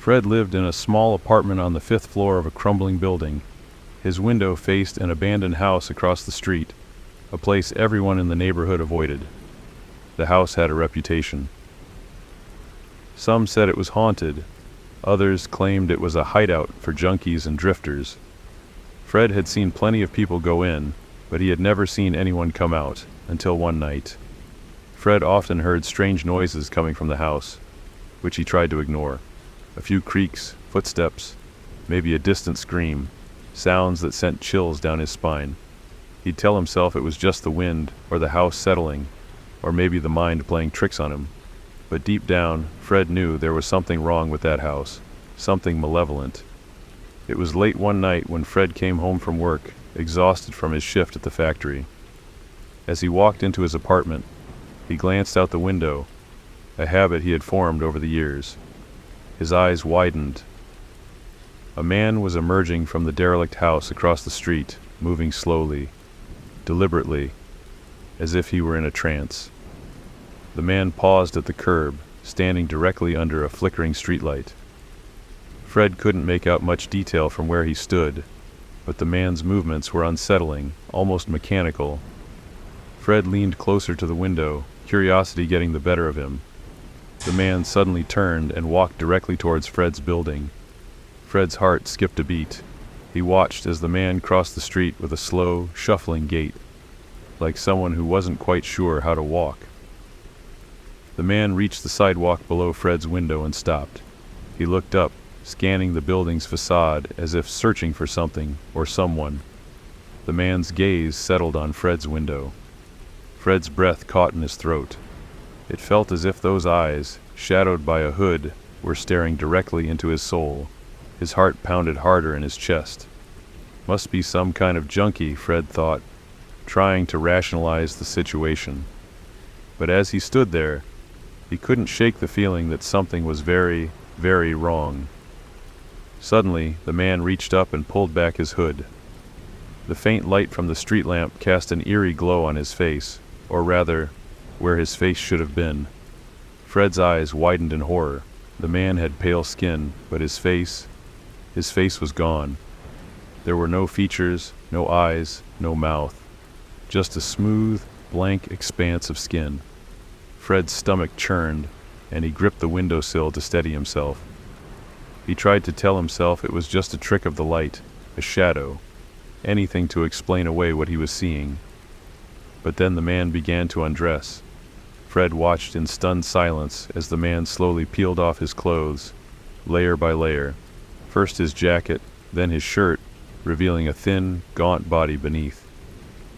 Fred lived in a small apartment on the 5th floor of a crumbling building. His window faced an abandoned house across the street, a place everyone in the neighborhood avoided. The house had a reputation. Some said it was haunted. Others claimed it was a hideout for junkies and drifters. Fred had seen plenty of people go in, but he had never seen anyone come out, until one night. Fred often heard strange noises coming from the house, which he tried to ignore. A few creaks, footsteps, maybe a distant scream, sounds that sent chills down his spine. He'd tell himself it was just the wind, or the house settling, or maybe the mind playing tricks on him. But deep down, Fred knew there was something wrong with that house, something malevolent. It was late one night when Fred came home from work, exhausted from his shift at the factory. As he walked into his apartment, he glanced out the window, a habit he had formed over the years. His eyes widened. A man was emerging from the derelict house across the street, moving slowly, deliberately, as if he were in a trance. The man paused at the curb, standing directly under a flickering streetlight. Fred couldn't make out much detail from where he stood, but the man's movements were unsettling, almost mechanical. Fred leaned closer to the window, curiosity getting the better of him. The man suddenly turned and walked directly towards Fred's building. Fred's heart skipped a beat. He watched as the man crossed the street with a slow, shuffling gait, like someone who wasn't quite sure how to walk. The man reached the sidewalk below Fred's window and stopped. He looked up, scanning the building's facade as if searching for something or someone. The man's gaze settled on Fred's window. Fred's breath caught in his throat. It felt as if those eyes, shadowed by a hood, were staring directly into his soul. His heart pounded harder in his chest. Must be some kind of junkie, Fred thought, trying to rationalize the situation. But as he stood there, he couldn't shake the feeling that something was very, very wrong. Suddenly, the man reached up and pulled back his hood. The faint light from the street lamp cast an eerie glow on his face, or rather, where his face should have been. Fred's eyes widened in horror. The man had pale skin, but his face was gone. There were no features, no eyes, no mouth. Just a smooth, blank expanse of skin. Fred's stomach churned, and he gripped the windowsill to steady himself. He tried to tell himself it was just a trick of the light, a shadow, anything to explain away what he was seeing. But then the man began to undress. Fred watched in stunned silence as the man slowly peeled off his clothes, layer by layer. First his jacket, then his shirt, revealing a thin, gaunt body beneath.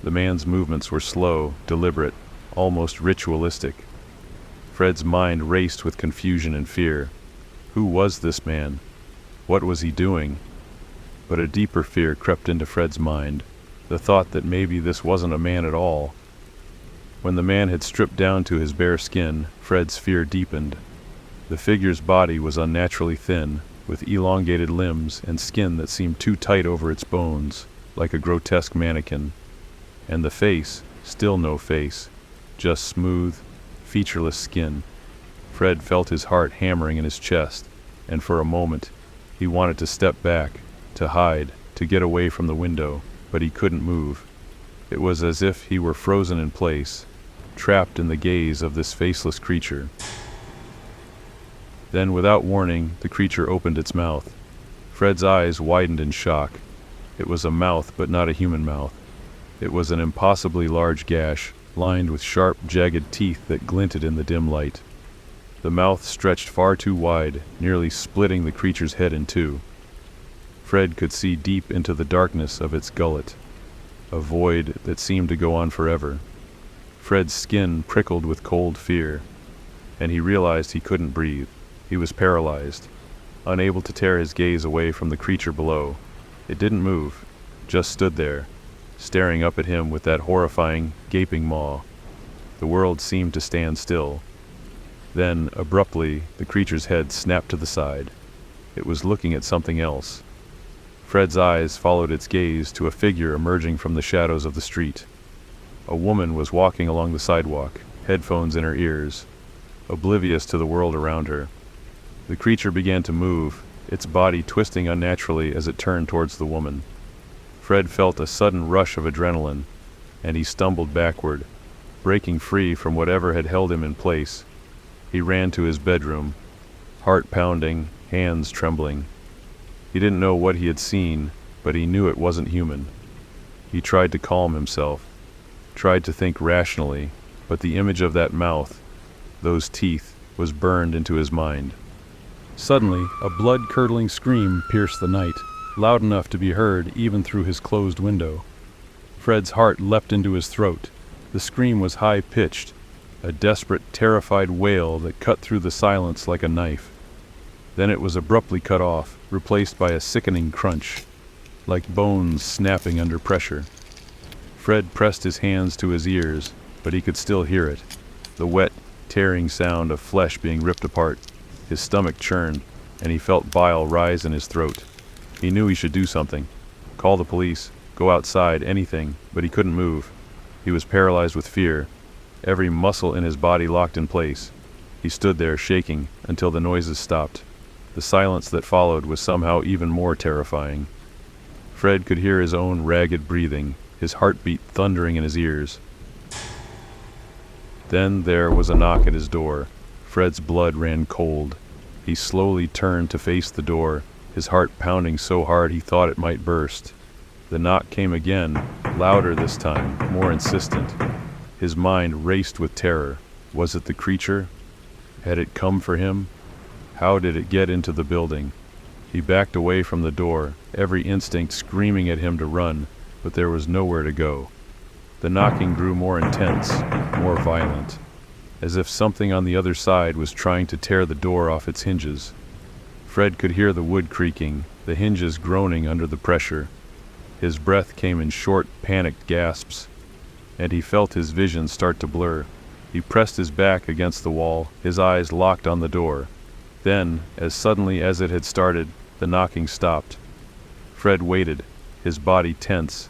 The man's movements were slow, deliberate, almost ritualistic. Fred's mind raced with confusion and fear. Who was this man? What was he doing? But a deeper fear crept into Fred's mind, the thought that maybe this wasn't a man at all. When the man had stripped down to his bare skin, Fred's fear deepened. The figure's body was unnaturally thin, with elongated limbs and skin that seemed too tight over its bones, like a grotesque mannequin. And the face, still no face, just smooth, featureless skin. Fred felt his heart hammering in his chest, and for a moment, he wanted to step back, to hide, to get away from the window, but he couldn't move. It was as if he were frozen in place, trapped in the gaze of this faceless creature. Then, without warning, the creature opened its mouth. Fred's eyes widened in shock. It was a mouth, but not a human mouth. It was an impossibly large gash, lined with sharp, jagged teeth that glinted in the dim light. The mouth stretched far too wide, nearly splitting the creature's head in two. Fred could see deep into the darkness of its gullet, a void that seemed to go on forever. Fred's skin prickled with cold fear, and he realized he couldn't breathe. He was paralyzed, unable to tear his gaze away from the creature below. It didn't move, just stood there, staring up at him with that horrifying, gaping maw. The world seemed to stand still. Then, abruptly, the creature's head snapped to the side. It was looking at something else. Fred's eyes followed its gaze to a figure emerging from the shadows of the street. A woman was walking along the sidewalk, headphones in her ears, oblivious to the world around her. The creature began to move, its body twisting unnaturally as it turned towards the woman. Fred felt a sudden rush of adrenaline, and he stumbled backward, breaking free from whatever had held him in place. He ran to his bedroom, heart pounding, hands trembling. He didn't know what he had seen, but he knew it wasn't human. He tried to calm himself, tried to think rationally, but the image of that mouth, those teeth, was burned into his mind. Suddenly, a blood-curdling scream pierced the night, loud enough to be heard even through his closed window. Fred's heart leapt into his throat. The scream was high-pitched, a desperate, terrified wail that cut through the silence like a knife. Then it was abruptly cut off, replaced by a sickening crunch, like bones snapping under pressure. Fred pressed his hands to his ears, but he could still hear it, the wet, tearing sound of flesh being ripped apart. His stomach churned, and he felt bile rise in his throat. He knew he should do something. Call the police, go outside, anything, but he couldn't move. He was paralyzed with fear, every muscle in his body locked in place. He stood there shaking until the noises stopped. The silence that followed was somehow even more terrifying. Fred could hear his own ragged breathing, his heartbeat thundering in his ears. Then there was a knock at his door. Fred's blood ran cold. He slowly turned to face the door, his heart pounding so hard he thought it might burst. The knock came again, louder this time, more insistent. His mind raced with terror. Was it the creature? Had it come for him? How did it get into the building? He backed away from the door, every instinct screaming at him to run, but there was nowhere to go. The knocking grew more intense, more violent, as if something on the other side was trying to tear the door off its hinges. Fred could hear the wood creaking, the hinges groaning under the pressure. His breath came in short, panicked gasps, and he felt his vision start to blur. He pressed his back against the wall, his eyes locked on the door. Then, as suddenly as it had started, the knocking stopped. Fred waited, his body tense,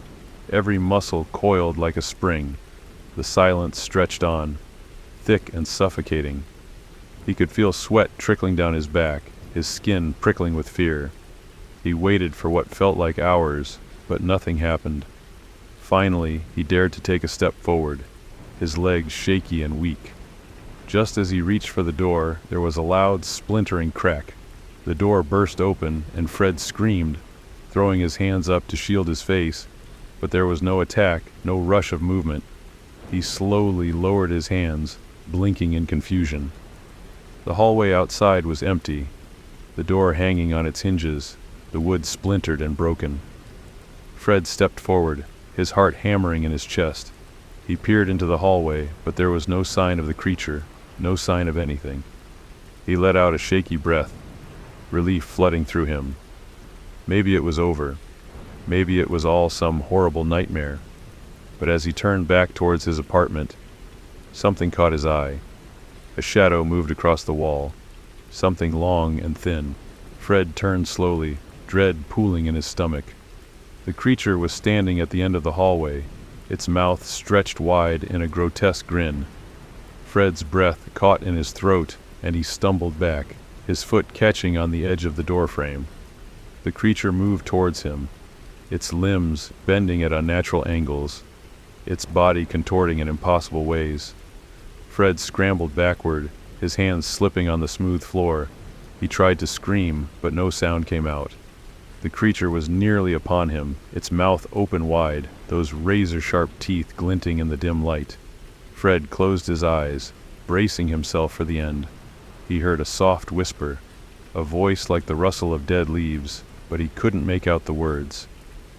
every muscle coiled like a spring. The silence stretched on, thick and suffocating. He could feel sweat trickling down his back, his skin prickling with fear. He waited for what felt like hours, but nothing happened. Finally, he dared to take a step forward, his legs shaky and weak. Just as he reached for the door, there was a loud, splintering crack. The door burst open, and Fred screamed, throwing his hands up to shield his face, but there was no attack, no rush of movement. He slowly lowered his hands, blinking in confusion. The hallway outside was empty, the door hanging on its hinges, the wood splintered and broken. Fred stepped forward, his heart hammering in his chest. He peered into the hallway, but there was no sign of the creature, no sign of anything. He let out a shaky breath, relief flooding through him. Maybe it was over. Maybe it was all some horrible nightmare. But as he turned back towards his apartment, something caught his eye. A shadow moved across the wall, something long and thin. Fred turned slowly, dread pooling in his stomach. The creature was standing at the end of the hallway, its mouth stretched wide in a grotesque grin. Fred's breath caught in his throat, and he stumbled back, his foot catching on the edge of the doorframe. The creature moved towards him, its limbs bending at unnatural angles, its body contorting in impossible ways. Fred scrambled backward, his hands slipping on the smooth floor. He tried to scream, but no sound came out. The creature was nearly upon him, its mouth open wide, those razor-sharp teeth glinting in the dim light. Fred closed his eyes, bracing himself for the end. He heard a soft whisper, a voice like the rustle of dead leaves, but he couldn't make out the words.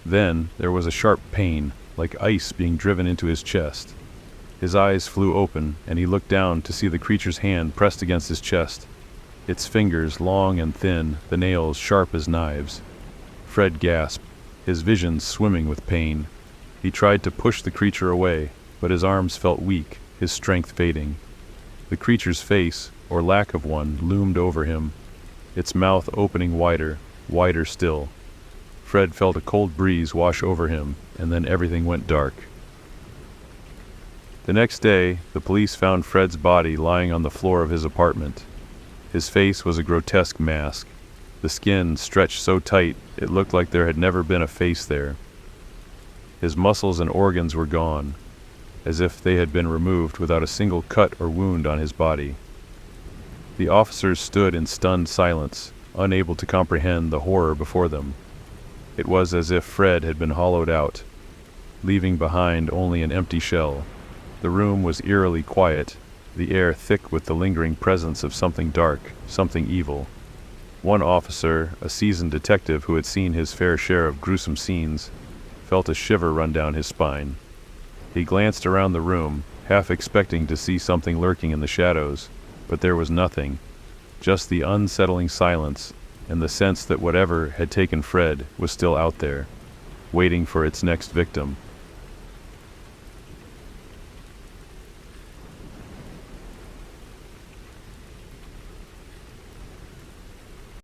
Then there was a sharp pain, like ice being driven into his chest. His eyes flew open, and he looked down to see the creature's hand pressed against his chest, its fingers long and thin, the nails sharp as knives. Fred gasped, his vision swimming with pain. He tried to push the creature away, but his arms felt weak, his strength fading. The creature's face, or lack of one, loomed over him, its mouth opening wider, wider still. Fred felt a cold breeze wash over him, and then everything went dark. The next day, the police found Fred's body lying on the floor of his apartment. His face was a grotesque mask, the skin stretched so tight it looked like there had never been a face there. His muscles and organs were gone, as if they had been removed without a single cut or wound on his body. The officers stood in stunned silence, unable to comprehend the horror before them. It was as if Fred had been hollowed out, leaving behind only an empty shell. The room was eerily quiet, the air thick with the lingering presence of something dark, something evil. One officer, a seasoned detective who had seen his fair share of gruesome scenes, felt a shiver run down his spine. He glanced around the room, half expecting to see something lurking in the shadows, but there was nothing, just the unsettling silence and the sense that whatever had taken Fred was still out there, waiting for its next victim.